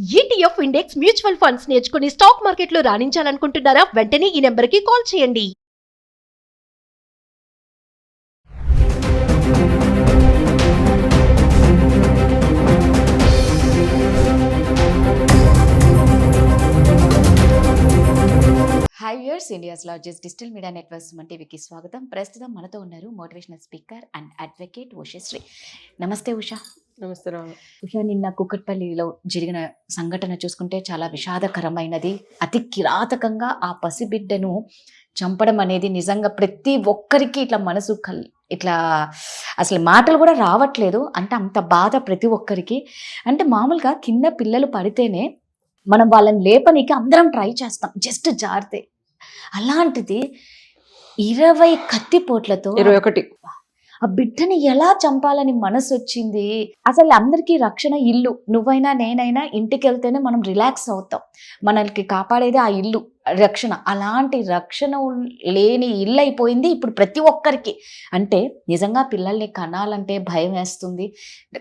ETF index mutual funds నేర్చుకుని stock మార్కెట్లో రాణించాలనుకుంటున్నారా? వెంటనే ఈ నెంబర్కి కాల్ చేయండి. High viewers, India's largest digital media network Suman టీవీకి స్వాగతం. ప్రస్తుతం మనతో ఉన్నారు motivational speaker and advocate Ushasri. నమస్తే ఉషా. నమస్తే రావు. ఉషా, నిన్న కుకట్పల్లిలో జరిగిన సంఘటన చూసుకుంటే చాలా విషాదకరమైనది. అతి కిరాతకంగా ఆ పసిబిడ్డను చంపడం అనేది నిజంగా ప్రతి ఒక్కరికి ఇట్లా మనసు ఇట్లా అసలు మాటలు కూడా రావట్లేదు. అంటే అంత బాధ ప్రతి ఒక్కరికి. అంటే మామూలుగా కింద పిల్లలు పడితేనే మనం వాళ్ళని లేపనీకి అందరం ట్రై చేస్తాం, జస్ట్ జారితే. అలాంటిది 20 కత్తిపోట్లతో 21 ఆ బిడ్డని ఎలా చంపాలని మనసు వచ్చింది. అసలు అందరికీ రక్షణ ఇల్లు. నువ్వైనా నేనైనా ఇంటికి వెళ్తేనే మనం రిలాక్స్ అవుతాం. మనల్ని కాపాడేది ఆ ఇల్లు, రక్షణ. అలాంటి రక్షణ లేని ఇల్లు అయిపోయింది ఇప్పుడు ప్రతి ఒక్కరికి. అంటే నిజంగా పిల్లల్ని కనాలంటే భయం వేస్తుంది.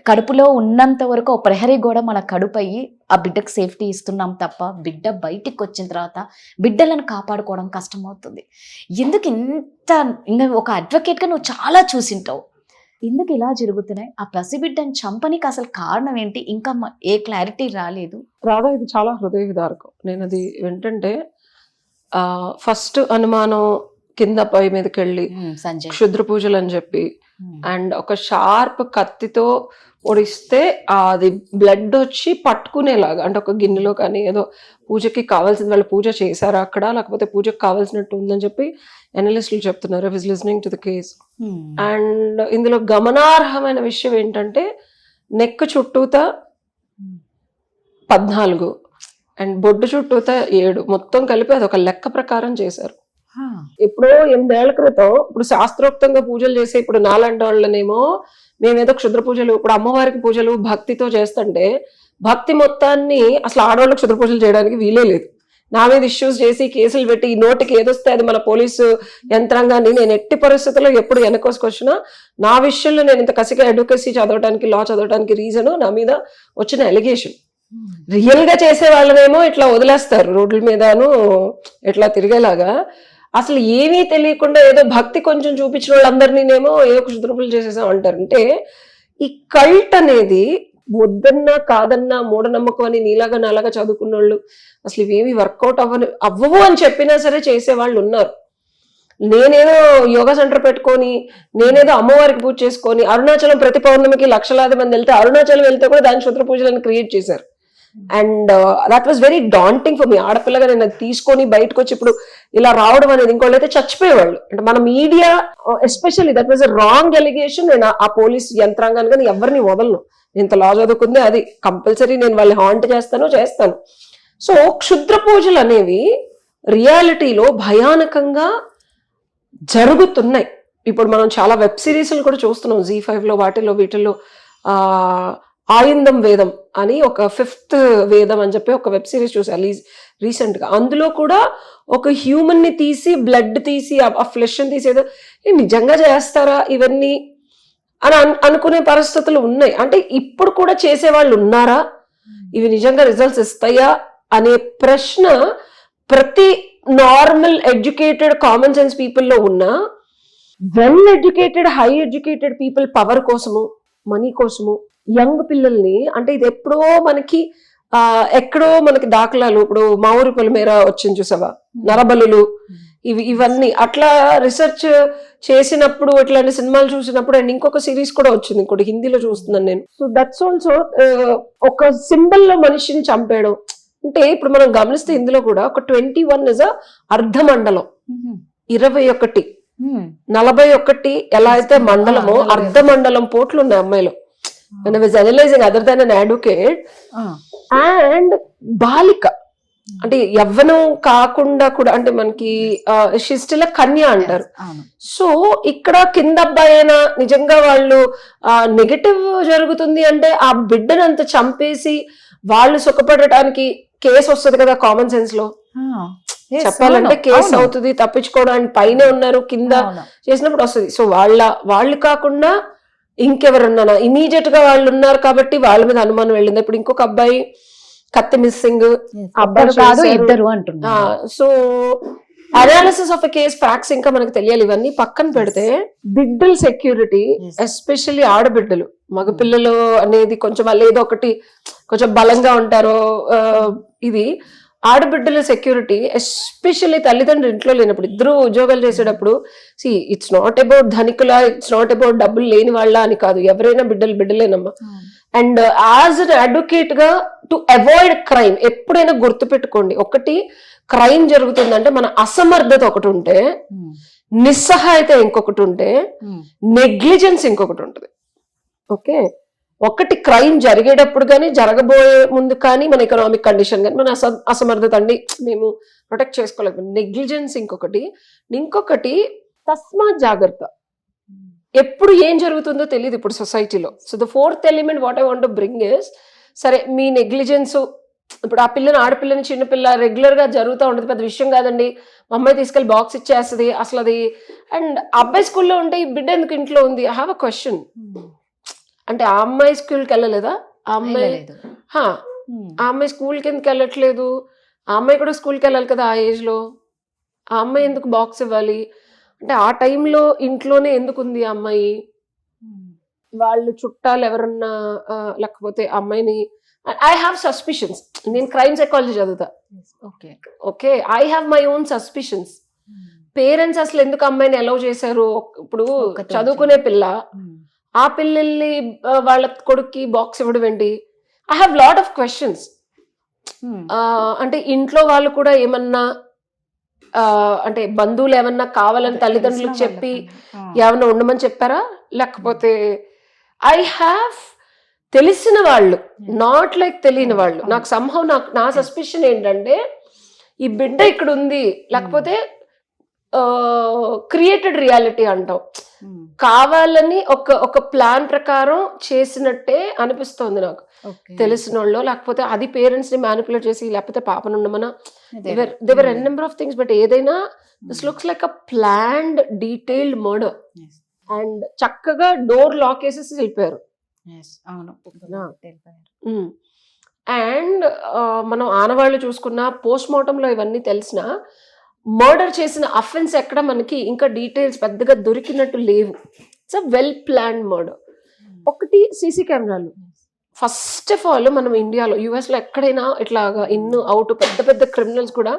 కడుపులో ఉన్నంత వరకు ఒక ప్రహరీ గోడ మన కడుపు అయ్యి ఆ బిడ్డకు సేఫ్టీ ఇస్తున్నాం తప్ప బిడ్డ బయటికి వచ్చిన తర్వాత బిడ్డలను కాపాడుకోవడం కష్టమవుతుంది. ఎందుకు ఇంత, ఇంకా ఒక అడ్వకేట్గా నువ్వు చాలా చూసింటావు, ఎందుకు ఇలా జరుగుతున్నాయి? ఆ పసిబిడ్డని చంపనీకి అసలు కారణం ఏంటి? ఇంకా ఏ క్లారిటీ రాలేదు. రాధా, ఇది చాలా హృదయ విదారకం. నేను అది వింటుంటే ఫస్ట్ అనుమానం కింద పై మీదకి వెళ్ళి సంజయ్ క్షుద్ర పూజలు అని చెప్పి అండ్ ఒక షార్ప్ కత్తితో పొడిస్తే అది బ్లడ్ వచ్చి పట్టుకునేలాగా, అంటే ఒక గిన్నెలో కానీ ఏదో పూజకి కావాల్సింది వాళ్ళు పూజ చేశారా అక్కడ, లేకపోతే పూజకి కావాల్సినట్టు ఉందని చెప్పి అనలిస్టులు చెప్తున్నారు. I was listening to the case. And ఇందులో గమనార్హమైన విషయం ఏంటంటే నెక్ చుట్టూతా 14 అండ్ బొడ్డు చుట్టూతా 7, మొత్తం కలిపి అది ఒక లెక్క ప్రకారం చేశారు. ఎప్పుడో 8 ఏళ్ల క్రితం, ఇప్పుడు శాస్త్రోక్తంగా పూజలు చేసే ఇప్పుడు నాలాంటి వాళ్ళనేమో మేమేదో క్షుద్ర పూజలు, ఇప్పుడు అమ్మవారికి పూజలు భక్తితో చేస్తుంటే భక్తి మొత్తాన్ని అసలు ఆడవాళ్ళకి క్షుద్ర పూజలు చేయడానికి వీలే లేదు. నా మీద ఇష్యూస్ చేసి కేసులు పెట్టి ఈ నోటికి ఏదొస్తే అది మన పోలీసు యంత్రాంగాన్ని నేను ఎట్టి పరిస్థితుల్లో ఎప్పుడు వెనకోసుకొచ్చినా నా విషయంలో నేను ఇంత కసిగా అడ్వకేసీ చదవడానికి, లా చదవడానికి రీజను నా మీద వచ్చిన ఎలిగేషన్. రియల్ గా చేసే వాళ్ళనేమో ఇట్లా వదిలేస్తారు రోడ్ల మీదను ఇట్లా తిరిగేలాగా. అసలు ఏమీ తెలియకుండా ఏదో భక్తి కొంచెం చూపించిన వాళ్ళందరినీనేమో ఏదో క్షుద్రపులు చేసేసాం అంటారు. అంటే ఈ కల్ట్ అనేది వద్దన్నా కాదన్నా మూఢనమ్మకం అని నీలాగా నాలాగా చదువుకున్న వాళ్ళు అసలు ఇవేమి వర్కౌట్ అవ్వవు అని చెప్పినా సరే చేసేవాళ్ళు ఉన్నారు. నేనేదో యోగా సెంటర్ పెట్టుకొని, నేనేదో అమ్మవారికి పూజ చేసుకొని, అరుణాచలం ప్రతి పౌర్ణమికి లక్షలాది మంది వెళ్తే అరుణాచలం వెళ్తే కూడా దాని క్షుద్ర పూజలను క్రియేట్ చేశారు. And that was very daunting for me. ఆడపిల్లగా నేను అది తీసుకొని బయటకు వచ్చి ఇప్పుడు ఇలా రావడం అనేది, ఇంకోళ్ళు అయితే చచ్చిపోయేవాళ్ళు. అంటే మన media especially that was a wrong allegation. నేను ఆ పోలీస్ యంత్రాంగాన్ని కానీ ఎవరిని వదలను. నేను ఇంత లా చదువుకుంది, అది కంపల్సరీ నేను వాళ్ళని హాంట్ చేస్తాను. సో క్షుద్ర పూజలు అనేవి రియాలిటీలో భయానకంగా జరుగుతున్నాయి. ఇప్పుడు మనం చాలా వెబ్ సిరీస్లు కూడా చూస్తున్నాం, Z5లో వీటిల్లో ఆయుందం వేదం అని ఒక 5th వేదం అని చెప్పి ఒక వెబ్ సిరీస్ చూసాను రీసెంట్ గా. అందులో కూడా ఒక హ్యూమన్ ని తీసి, బ్లడ్ తీసి, ఆ ఫ్లెష్ ని తీసేదో నిజంగా చేస్తారా ఇవన్నీ అని అనుకునే పరిస్థితులు ఉన్నాయి. అంటే ఇప్పుడు కూడా చేసేవాళ్ళు ఉన్నారా, ఇవి నిజంగా రిజల్ట్స్ ఇస్తాయా అనే ప్రశ్న ప్రతి నార్మల్ ఎడ్యుకేటెడ్ కామన్ సెన్స్ పీపుల్లో ఉన్న well educated high educated people power కోసము, మనీ కోసము యంగ్ పిల్లల్ని, అంటే ఇది ఎక్కడో మనకి దాఖలాలు, ఇప్పుడు మాఊరి పొలిమేర వచ్చింది చూసావా, నరబలులు, ఇవన్నీ అట్లా రీసెర్చ్ చేసినప్పుడు, ఇట్లాంటి సినిమాలు చూసినప్పుడు, అండ్ ఇంకొక సిరీస్ కూడా వచ్చింది, ఇంకోటి హిందీలో చూస్తున్నాను నేను. సో దట్స్ ఆల్సో ఒక సింబల్ లో మనిషిని చంపేయడం. అంటే ఇప్పుడు మనం గమనిస్తే ఇందులో కూడా ఒక 21 ఇస్ అర్ధమండలం, 21 41 ఎలా అయితే మండలమో అర్ధమండలం పోట్లు ఉన్నాయి అమ్మాయిలో. When I was analyzing other than an advocate, and బాలిక అంటే యవ్వనం కాకుండా కూడా, అంటే మనకి శిష్టిల కన్య అంటారు. సో ఇక్కడ కింద అబ్బాయి అయినా నిజంగా వాళ్ళు నెగటివ్ జరుగుతుంది అంటే ఆ బిడ్డను అంత చంపేసి వాళ్ళు సుఖపడటానికి కేసు వస్తుంది కదా కామన్ సెన్స్ లో. చెప్పాలంటే కేసు అవుతుంది, తప్పించుకోవడానికి పైన ఉన్నారు, కింద చేసినప్పుడు వస్తుంది. సో వాళ్ళు కాకుండా ఇంకెవరన్నా ఇమీడియట్ గా వాళ్ళు ఉన్నారు కాబట్టి వాళ్ళ మీద అనుమానం వెళ్ళింది. ఇప్పుడు ఇంకొక అబ్బాయి కత్తి మిస్సింగ్, ఒక్కరు కాదు ఇద్దరు అంటున్నారు. So analysis of a case facts ఇంకా మనకు తెలియాలి. ఇవన్నీ పక్కన పెడితే బిడ్డల సెక్యూరిటీ, ఎస్పెషల్లీ ఆడబిడ్డలు, మగపిల్లలు అనేది కొంచెం వాళ్ళు ఏదో ఒకటి కొంచెం బలంగా ఉంటారో, ఇది ఆడబిడ్డల సెక్యూరిటీ ఎస్పెషల్లీ తల్లిదండ్రులు ఇంట్లో లేనప్పుడు, ఇద్దరు ఉద్యోగాలు చేసేటప్పుడు, ఇట్స్ నాట్ అబౌట్ ధనికుల, ఇట్స్ నాట్ అబౌట్ డబ్బులు లేని వాళ్ళ అని కాదు, ఎవరైనా బిడ్డలేనమ్మా. అండ్ యాజ్ అన్ అడ్వకేట్ గా టు అవాయిడ్ క్రైమ్ ఎప్పుడైనా గుర్తు పెట్టుకోండి, ఒకటి క్రైమ్ జరుగుతుందంటే మన అసమర్థత ఒకటి ఉంటే, నిస్సహాయత ఇంకొకటి ఉంటే, నెగ్లిజెన్స్ ఇంకొకటి ఉంటుంది. ఓకే, ఒకటి క్రైమ్ జరిగేటప్పుడు కానీ జరగబోయే ముందు కానీ మన ఎకనామిక్ కండిషన్ కానీ మన అసమర్థత అండి మేము ప్రొటెక్ట్ చేసుకోలేదు, నెగ్లిజెన్స్ ఇంకొకటి తస్మాత్ జాగ్రత్త. ఎప్పుడు ఏం జరుగుతుందో తెలియదు ఇప్పుడు సొసైటీలో. So the fourth element what I want to bring is, సరే మీ నెగ్లిజెన్స్, ఇప్పుడు ఆ పిల్లని, ఆడపిల్లని, చిన్నపిల్ల రెగ్యులర్ గా జరుగుతూ ఉంటుంది, పెద్ద విషయం కాదండి, మా అమ్మాయి తీసుకెళ్లి బాక్స్ ఇచ్చేస్తుంది అసలు అది. అండ్ అబ్బాయి స్కూల్లో ఉంటే ఈ బిడ్డ ఎందుకు ఇంట్లో ఉంది? I have a question. అంటే ఆ అమ్మాయి స్కూల్కి వెళ్ళలేదా? ఆ అమ్మాయి స్కూల్కి ఎందుకు వెళ్ళట్లేదు? ఆ అమ్మాయి కూడా స్కూల్కి వెళ్ళాలి కదా ఆ ఏజ్ లో. ఆ అమ్మాయి ఎందుకు బాక్స్ ఇవ్వాలి? అంటే ఆ టైంలో ఇంట్లోనే ఎందుకు ఉంది ఆ అమ్మాయి? వాళ్ళు చుట్టాలు ఎవరన్నా లేకపోతే అమ్మాయిని, ఐ హ్యావ్ సస్పిషన్స్. నేను క్రైమ్ సైకాలజీ చదువుతా. Okay, I have my own suspicions. Parents అసలు ఎందుకు అమ్మాయిని అలౌ చేశారు? ఇప్పుడు చదువుకునే పిల్ల, ఆ పిల్లల్ని వాళ్ళ కొడుక్కి బాక్స్ ఇవ్వడం ఏంటి? I have lot of questions. అంటే ఇంట్లో వాళ్ళు కూడా ఏమన్నా అంటే బంధువులు ఏమన్నా కావాలని తల్లిదండ్రులకు చెప్పి ఏమన్నా ఉండమని చెప్పారా? లేకపోతే ఐ హ్యావ్ తెలిసిన వాళ్ళు, నాట్ లైక్ తెలియని వాళ్ళు. నాకు సంహవ్ నా సస్పిషన్ ఏంటంటే ఈ బిడ్డ ఇక్కడ ఉంది, లేకపోతే క్రియేటెడ్ రియాలిటీ అంటాం, కావాలని ఒక ప్లాన్ ప్రకారం చేసినట్టే అనిపిస్తోంది నాకు. తెలిసిన వాళ్ళు, లేకపోతే అది పేరెంట్స్ ని మ్యానిపులేట్ చేసి, లేకపోతే పాపను ఉండమనా, దేవర్ ఎన్ నెంబర్ ఆఫ్ థింగ్స్. బట్ ఏదైనా this looks like a planned detailed murder. And చక్కగా డోర్ లాక్ వేసేసి వెళ్ళిపోయారు. అండ్ మనం ఆనవాళ్ళు చూసుకున్నా, పోస్ట్ మార్టంలో ఇవన్నీ తెలిసిన, మర్డర్ చేసిన అఫెన్స్ ఎక్కడ మనకి ఇంకా డీటెయిల్స్ పెద్దగా దొరికినట్టు లేవు. It's a well planned murder. ఒకటి సీసీ కెమెరాలు. ఫస్ట్ ఆఫ్ ఆల్ మనం ఇండియాలో, యుఎస్ లో ఎక్కడైనా ఇట్లాగా ఇన్ అవుట్ పెద్ద పెద్ద క్రిమినల్స్ కూడా,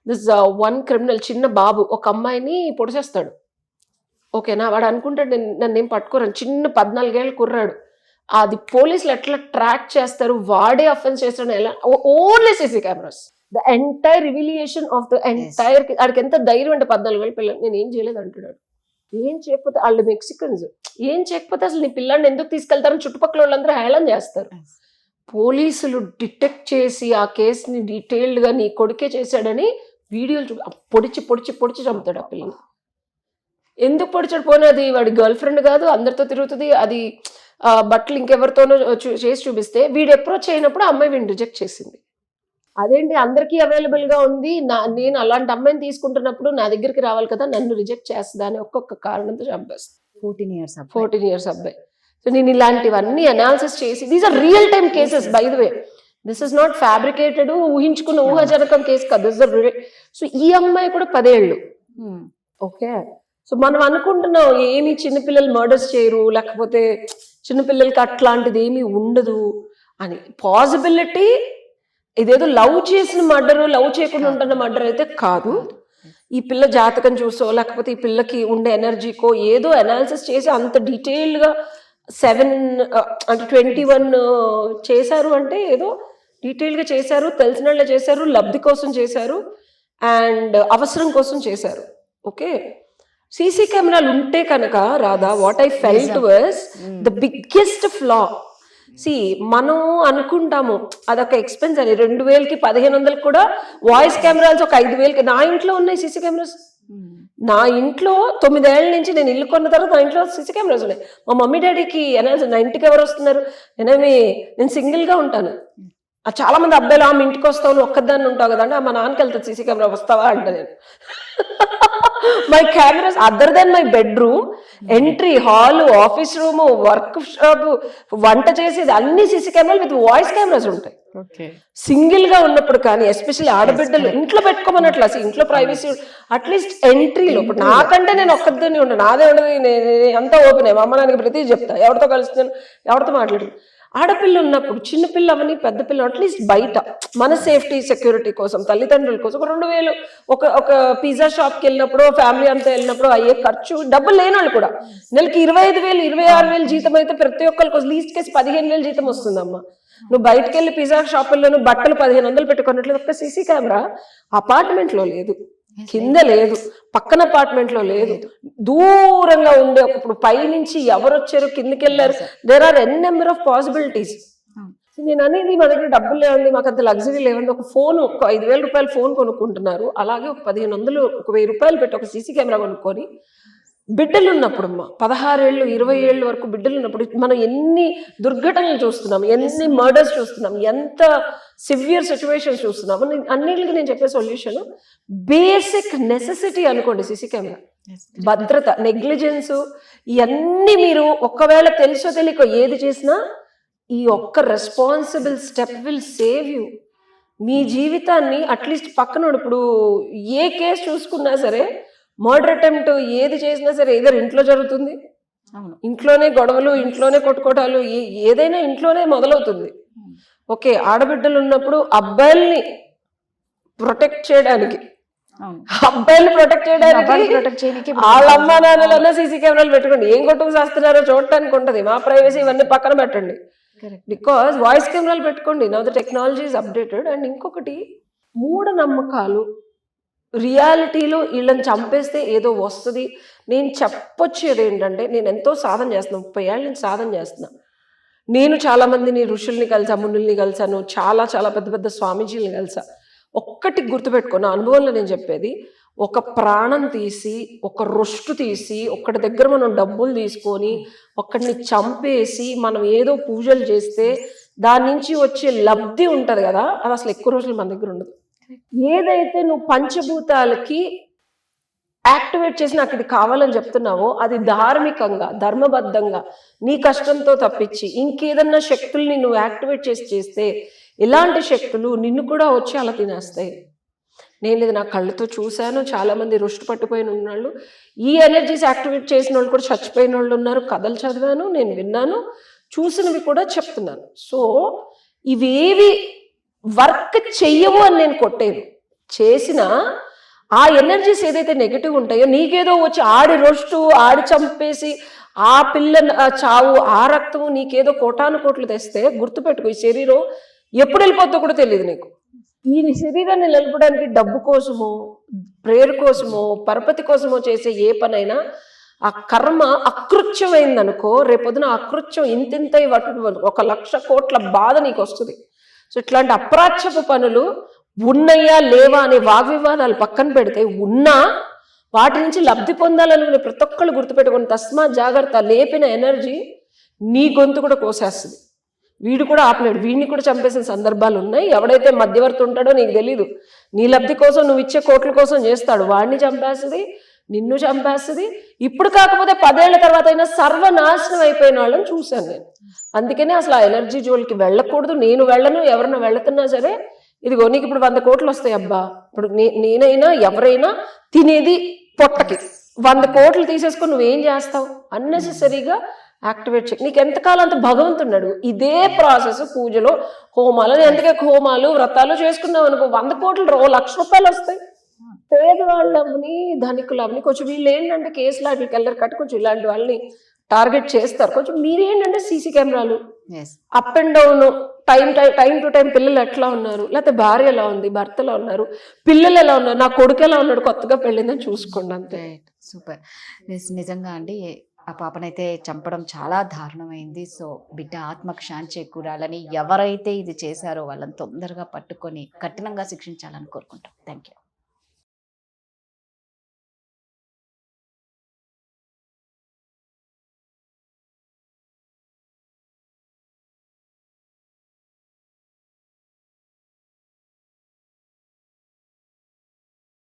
దిస్ వన్ క్రిమినల్, చిన్న బాబు ఒక అమ్మాయిని పొడిచేస్తాడు. ఓకేనా, వాడు అనుకుంటాడు నన్ను ఏం పట్టుకోరని, చిన్న 14 ఏళ్ళ కుర్రాడు. అది పోలీసులు ఎట్లా ట్రాక్ చేస్తారు, వాడే అఫెన్స్ చేస్తాడు ఎలా, only CC cameras. The entire revelation of the entire. వాడికి ఎంత ధైర్యం అంటే 14 ఏళ్ళ పిల్లలు నేను ఏం చేయలేదు అంటున్నాడు. ఏం చేయకపోతే వాళ్ళు మెక్సికన్స్, ఏం చేయకపోతే అసలు నీ పిల్లాడిని ఎందుకు తీసుకెళ్తారని చుట్టుపక్కల వాళ్ళందరూ హేళన చేస్తారు. పోలీసులు డిటెక్ట్ చేసి ఆ కేసుని డీటెయిల్డ్ గా నీ కొడుకే చేశాడని వీడియోలు పొడిచి చంపుతాడు ఆ పిల్లని. ఎందుకు పొడిచాడు? పోనీ అది వాడి గర్ల్ ఫ్రెండ్ కాదు, అందరితో తిరుగుతుంది, అది బట్టలు ఇంకెవరితోనో చేసి చూపిస్తే వీడు అప్రోచ్ అయినప్పుడు అమ్మాయి వీడిని రిజెక్ట్ చేసింది. అదేంటి అందరికీ అవైలబుల్ గా ఉంది, నేను అలాంటి అమ్మాయిని తీసుకుంటున్నప్పుడు నా దగ్గరికి రావాలి కదా, నన్ను రిజెక్ట్ చేస్తుందా అని ఒక్కొక్క కారణంతో చంపేస్తాను. 14 ఇయర్స్ అబ్బాయి. సో నేను ఇలాంటివన్నీ అనాలిసిస్ చేసి, these are real time cases by the way, this is not fabricated, ఊహించుకున్న ఊహాజనకం కేసు కాదు. సో ఈ అమ్మాయి కూడా 10 ఏళ్ళు. ఓకే, సో మనం అనుకుంటున్నాం ఏమి చిన్నపిల్లలు మర్డర్స్ చేయరు, లేకపోతే చిన్నపిల్లలకి అట్లాంటిది ఏమీ ఉండదు అని. పాసిబిలిటీ ఇదేదో లవ్ చేసిన మర్డర్, లవ్ చేయకుండా ఉంటున్న మర్డర్ అయితే కాదు. ఈ పిల్ల జాతకం చూసో, లేకపోతే ఈ పిల్లకి ఉండే ఎనర్జీకో ఏదో అనాలిసిస్ చేసి అంత డీటెయిల్డ్ గా 7 అంటే 21 చేశారు అంటే ఏదో డీటెయిల్డ్ గా చేశారు, తెలిసిన వాళ్ళే చేశారు, లబ్ధి కోసం చేశారు, అండ్ అవసరం కోసం చేశారు. ఓకే, సీసీ కెమెరాలు ఉంటే కనుక Radha, what I felt was the biggest flaw. మనం అనుకుంటాము అదొక ఎక్స్పెన్స్ అని, 2000కి 1500 కూడా వాయిస్ కెమెరాస్ ఒక 5000కి. నా ఇంట్లో ఉన్నాయి సీసీ కెమెరాస్. నా ఇంట్లో 9 ఏళ్ల నుంచి నేను ఇల్లు కొన్న తర్వాత నా ఇంట్లో సీసీ కెమెరాస్ ఉన్నాయి. మా మమ్మీ డాడీకి నా ఇంటికి ఎవరు వస్తున్నారు, నేను సింగిల్ గా ఉంటాను. చాలా మంది అబ్బాయిలు ఆమె ఇంటికి వస్తావు, నువ్వు ఒక్కదాన్ని ఉంటావు కదా అంటే, మా నాన్నకి వెళ్తాను సీసీ కెమెరా వస్తావా అంట. నేను my cameras other than my bedroom entry, hall, office room, workshop, వంట చేసేది అన్ని సీసీ కెమెరాలు విత్ వాయిస్ కెమెరాస్ ఉంటాయి. సింగిల్ గా ఉన్నప్పుడు కానీ ఎస్పెషల్లీ ఆడబిడ్డలు ఇంట్లో పెట్టుకోమన్నట్లు, అసలు ఇంట్లో ప్రైవసీ అట్లీస్ట్ ఎంట్రీలో. ఇప్పుడు నాకంటే నేను ఒక్కదాన్ని ఉండను, నాదే ఉండదు, అంతా ఓపెన్. మా అమ్మ నాన్నకి ప్రతి చెప్తా, ఎవరితో కలుస్తున్నాను, ఎవరితో మాట్లాడు. ఆడపిల్ల ఉన్నప్పుడు చిన్నపిల్ల అవని పెద్ద పిల్ల అట్లీస్ట్ బయట మన సేఫ్టీ సెక్యూరిటీ కోసం తల్లిదండ్రుల కోసం ఒక 2000 ఒక పిజ్జా షాప్కి వెళ్ళినప్పుడు ఫ్యామిలీ అంతా వెళ్ళినప్పుడు అయ్యే ఖర్చు, డబ్బులు లేని వాళ్ళు కూడా నెలకి 25,000 26,000 జీతం అయితే ప్రతి ఒక్కరి కోసం లీస్ట్ కేసు 15,000 జీతం వస్తుందమ్మా. నువ్వు బయటకు వెళ్ళి పిజ్జా షాపుల్లోనూ బట్టలు 1,500 పెట్టుకున్నట్లు ఒక్క సీసీ కెమెరా అపార్ట్మెంట్ లో లేదు, కింద లేదు, పక్కన అపార్ట్మెంట్ లో లేదు, దూరంగా ఉండే ఇప్పుడు పైనుంచి ఎవరు వచ్చారు కిందకి వెళ్ళారు, there are an number of possibilities. నేను అనేది మా దగ్గర డబ్బులు లేవండి, మాకు అంత లగ్జరీ లేవండి, ఒక ఫోన్ ఒక 5,000 రూపాయల ఫోన్ కొనుక్కుంటున్నారు, అలాగే ఒక 1,500 ఒక 1,000 రూపాయలు పెట్టి ఒక సీసీ కెమెరా కొనుక్కొని బిడ్డలు ఉన్నప్పుడు 16 ఏళ్ళు 20 ఏళ్ళు వరకు బిడ్డలు ఉన్నప్పుడు మనం ఎన్ని దుర్ఘటనలు చూస్తున్నాం, ఎన్ని మర్డర్స్ చూస్తున్నాం, ఎంత సివియర్ సిచ్యువేషన్స్ చూస్తున్నాం. అన్నిటికీ నేను చెప్పే సొల్యూషన్ బేసిక్ నెసెసిటీ అనుకోండి సీసీ కెమెరా. భద్రత, నెగ్లిజెన్స్ ఇవన్నీ మీరు ఒకవేళ తెలుసో తెలియకో ఏది చేసినా ఈ ఒక్క responsible step will save you. మీ జీవితాన్ని అట్లీస్ట్ పక్కన ఇప్పుడు ఏ కేసు చూసుకున్నా సరే, మర్డర్ అటెంప్ట్ ఏది చేసినా సరే ఏదో ఇంట్లో జరుగుతుంది, ఇంట్లోనే గొడవలు, ఇంట్లోనే కొట్టుకోటాలు, ఏదైనా ఇంట్లోనే మొదలవుతుంది. ఓకే, ఆడబిడ్డలు ఉన్నప్పుడు అబ్బాయిల్ని ప్రొటెక్ట్ చేయడానికి వాళ్ళ అమ్మా నాన్నలన్నా సీసీ కెమెరాలు పెట్టుకోండి, ఏం కొట్టుకు చేస్తున్నారో చూడటానికి ఉంటది. మా ప్రైవసీ ఇవన్నీ పక్కన పెట్టండి, బికాస్ వాయిస్ కెమెరాలు పెట్టుకోండి. Now the technology is updated. And ఇంకొకటి, మూఢనమ్మకాలు రియాలిటీలో వీళ్ళని చంపేస్తే ఏదో వస్తుంది. నేను చెప్పొచ్చేది ఏంటంటే, నేను ఎంతో సాధన చేస్తున్నాను, 30 ఏళ్ళ నుంచి సాధన చేస్తున్నా. నేను చాలా మందిని ఋషుల్ని కలిసా, మునుల్ని కలిసాను, చాలా చాలా పెద్ద పెద్ద స్వామీజీని కలిసా. ఒక్కటి గుర్తుపెట్టుకో, నా అనుభవంలో నేను చెప్పేది, ఒక ప్రాణం తీసి, ఒక రొస్టు తీసి, ఒక్కడి దగ్గర మనం డబ్బులు తీసుకొని ఒక్కడిని చంపేసి మనం ఏదో పూజలు చేస్తే దాని నుంచి వచ్చే లబ్ధి ఉంటది కదా, అది అసలు ఎక్కువ రోజులు మన దగ్గర ఉండదు. ఏదైతే నువ్వు పంచభూతాలకి యాక్టివేట్ చేసి నాకు ఇది కావాలని చెప్తున్నావో అది ధార్మికంగా, ధర్మబద్ధంగా, నీ కష్టంతో తప్పించి ఇంకేదన్నా శక్తుల్ని నువ్వు యాక్టివేట్ చేస్తే ఇలాంటి శక్తులు నిన్ను కూడా వచ్చి అలా తినేస్తాయి. నేను ఇది నా కళ్ళతో చూశాను. చాలా మంది రుష్టి పట్టిపోయిన ఉన్నాళ్ళు, ఈ ఎనర్జీస్ యాక్టివేట్ చేసిన వాళ్ళు కూడా చచ్చిపోయిన వాళ్ళు ఉన్నారు. కథలు చదివాను, నేను విన్నాను, చూసినవి కూడా చెప్తున్నాను. సో ఇవేవి వర్క్ చెయ్యవు అని నేను కొట్టేది, చేసిన ఆ ఎనర్జీస్ ఏదైతే నెగిటివ్ ఉంటాయో నీకేదో వచ్చి ఆడి రొస్టు, ఆడి చంపేసి ఆ పిల్ల చావు, ఆ రక్తము నీకేదో కోటాను కోట్లు తెస్తే గుర్తుపెట్టుకో, ఈ శరీరం ఎప్పుడు వెళ్ళిపోతుందో కూడా తెలియదు నీకు. ఈ శరీరాన్ని నిలపడానికి డబ్బు కోసమో, ప్రేయర్ కోసమో, పరపతి కోసమో చేసే ఏ పనైనా ఆ కర్మ అకృత్యమైందనుకో, రేపొద్దున అకృత్యం ఇంతింత 1,00,000 కోట్ల బాధ నీకు వస్తుంది. సో ఇట్లాంటి అప్రాచ్యపు పనులు ఉన్నయ్యా లేవా అనే వాగ్వివాదాలు పక్కన పెడితే, ఉన్నా వాటి నుంచి లబ్ధి పొందాలనుకునే ప్రతి ఒక్కళ్ళు గుర్తుపెట్టుకుని తస్మా జాగ్రత్త. లేపిన ఎనర్జీ నీ గొంతు కూడా కోసేస్తుంది, వీడు కూడా ఆపలేడు, వీడిని కూడా చంపేసిన సందర్భాలు ఉన్నాయి. ఎవడైతే మధ్యవర్తి ఉంటాడో నీకు తెలీదు, నీ లబ్ధి కోసం నువ్వు ఇచ్చే కోట్ల కోసం చేస్తాడు, వాడిని చంపేస్తుంది, నిన్ను చంపేస్తుంది. ఇప్పుడు కాకపోతే 10 ఏళ్ల తర్వాత అయినా సర్వనాశనం అయిపోయిన వాళ్ళని చూశాను నేను. అందుకనే అసలు ఆ ఎనర్జీ జోలికి వెళ్ళకూడదు. నేను వెళ్ళను, ఎవరన్నా వెళుతున్నా సరే ఇదిగో నీకు ఇప్పుడు 100 కోట్లు వస్తాయి అబ్బా. ఇప్పుడు నేనైనా ఎవరైనా తినేది పొట్టకి 100 కోట్లు తీసేసుకొని నువ్వేం చేస్తావు? అన్నెసెసరీగా యాక్టివేట్ చేయి. నీకు ఎంతకాలం అంత భగవంతున్నాడు. ఇదే ప్రాసెస్ పూజలో, హోమాలు, ఎంతకే హోమాలు వ్రతాలు చేసుకున్నావు అనుకో, 100 కోట్లు 1,00,000 రూపాయలు వస్తాయి. పేదవాళ్ళని, ధనికులని కొంచెం వీళ్ళు ఏంటంటే కేసులు వాటికి వెళ్ళరు కట్టి కొంచెం ఇలాంటి వాళ్ళని టార్గెట్ చేస్తారు. కొంచెం మీరేంటంటే సీసీ కెమెరాలు, up and down, time to time పిల్లలు ఎట్లా ఉన్నారు, లేకపోతే భార్య ఎలా ఉంది, భర్త ఎలా ఉన్నారు, పిల్లలు ఎలా ఉన్నారు, నా కొడుకు ఎలా ఉన్నాడు, కొత్తగా పెళ్ళిందని చూసుకోండి అంతే. సూపర్. నిజంగా అండి, ఆ పాపనైతే చంపడం చాలా దారుణమైంది. సో బిడ్డ ఆత్మకు శాంతి చేకూరాలని, ఎవరైతే ఇది చేశారో వాళ్ళని తొందరగా పట్టుకొని కఠినంగా శిక్షించాలని కోరుకుంటాం. Thank you.